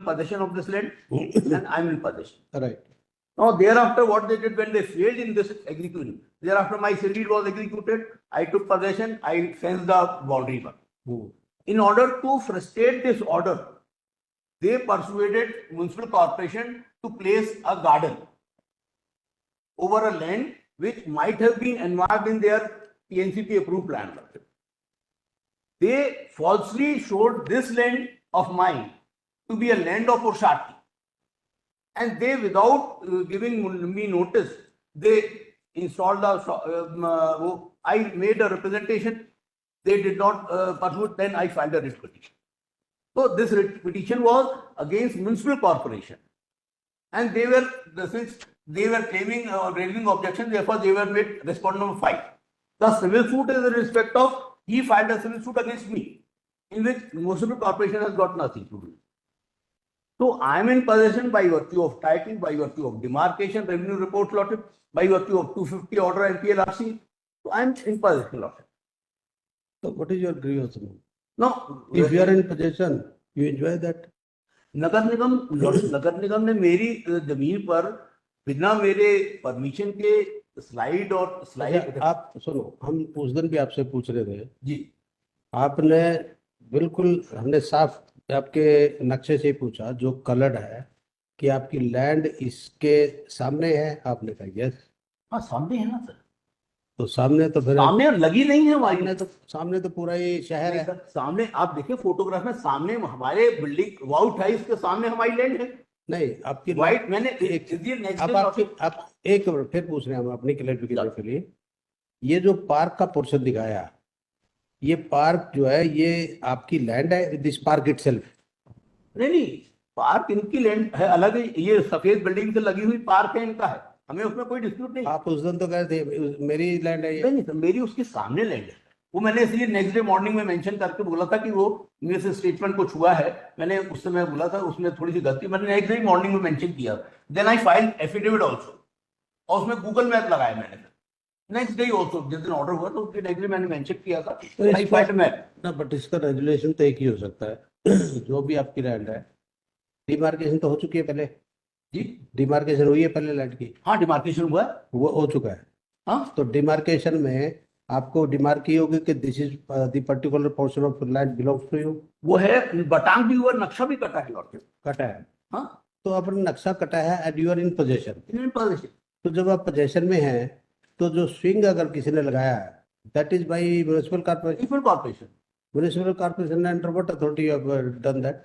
possession of this land and I'm in possession. Right. Now, thereafter, what they did when they failed in this execution, thereafter my deed was executed, I took possession, I fenced the boundary one. In order to frustrate this order, they persuaded municipal corporation to place a garden over a land which might have been enmarked in their PNCP approved plan. They falsely showed this land of mine to be a land of Urshati. And they, without giving me notice, they installed the, I made a representation. They did not pursue, then I filed a writ petition. So this writ petition was against municipal corporation. And they were, since they were claiming or raising objections, therefore they were made respondent number 5. The civil suit is in respect of, he filed a civil suit against me, in which municipal corporation has got nothing to do. So I am in possession by virtue of title, by virtue of demarcation, revenue report allotted, by virtue of 250 order NPLRC. So I am in possession of it. So what is your grievance? No, if you are in possession, you enjoy that. नगर निगम ने मेरी जमीन पर बिना मेरे permission के slide और slide. आप सुनो, हम उस दिन भी आपसे पूछ रहे थे जी, आपने बिल्कुल, हमने साफ आपके नक्शे से पूछा जो कलर्ड है कि आपकी लैंड इसके सामने है, आपने कहा यस। हाँ सामने है ना सर। तो सामने तो फिर सामने लगी नहीं है हमारी, सामने तो पूरा ही शहर है। सामने आप देखिए फोटोग्राफ में, सामने हमारे बिल्डिंग वाउट हाउस के सामने हमारी लैंड है। नहीं आपकी वाइट मैंने आप एक फिर पूछ रहे हैं हम अपनी क्लैरिफिकेशन के लिए, ये जो पार्क का पोर्शन दिखाया, ये पार्क जो है ये आपकी लैंड है, दिस पार्क इटसेल्फ? नहीं, पार्क इनकी लैंड है अलग है, ये सफेद बिल्डिंग से लगी हुई पार्क है, इनका है, हमें उसमें कोई डिस्प्यूट नहीं। आप उस दिन तो कह रहे थे मेरी लैंड है ये। नहीं सर, मेरी उसके सामने लैंड है, वो मैंने इसलिए नेक्स्ट डे मॉर्निंग में मेंशन करके बोला था कि वो मेरे से स्टेटमेंट कुछ हुआ है, मैंने उस समय बोला था, उसमें थोड़ी सी गलती मैंने नेक्स्ट डे मॉर्निंग में मेंशन किया। Then I file affidavit also, और उसमें गूगल मैप लगाया मैंने नेक्स्ट डे ऑल्सो, जिस दिन ऑर्डर हुआ तो उसके नेक्स्ट डे मैंने मेंशन किया था आई फाइल मैप ना। बट इसका रेजुलेशन तो एक ही हो सकता है जो भी आपकी लैंड है, डिमार्केशन तो हो चुकी है पहले जी, डिमार्केशन हुई है पहले लैंड की? हाँ डिमार्केशन हुआ है, वो हो चुका है। हाँ तो डिमार्केशन में आपको डिमार्क की होगी कि this is the particular portion of land belongs to you. वो है, बटांग भी हुआ, नक्शा भी कटा है लॉर्ड, कटा है। हाँ तो अपना नक्शा कटा है and you are in possession. In position, तो जब आप पोजेशन में हैं तो जो स्विंग अगर किसी ने लगाया है that is by municipal corporation. Municipal corporation municipal corporation under what authority you have done that?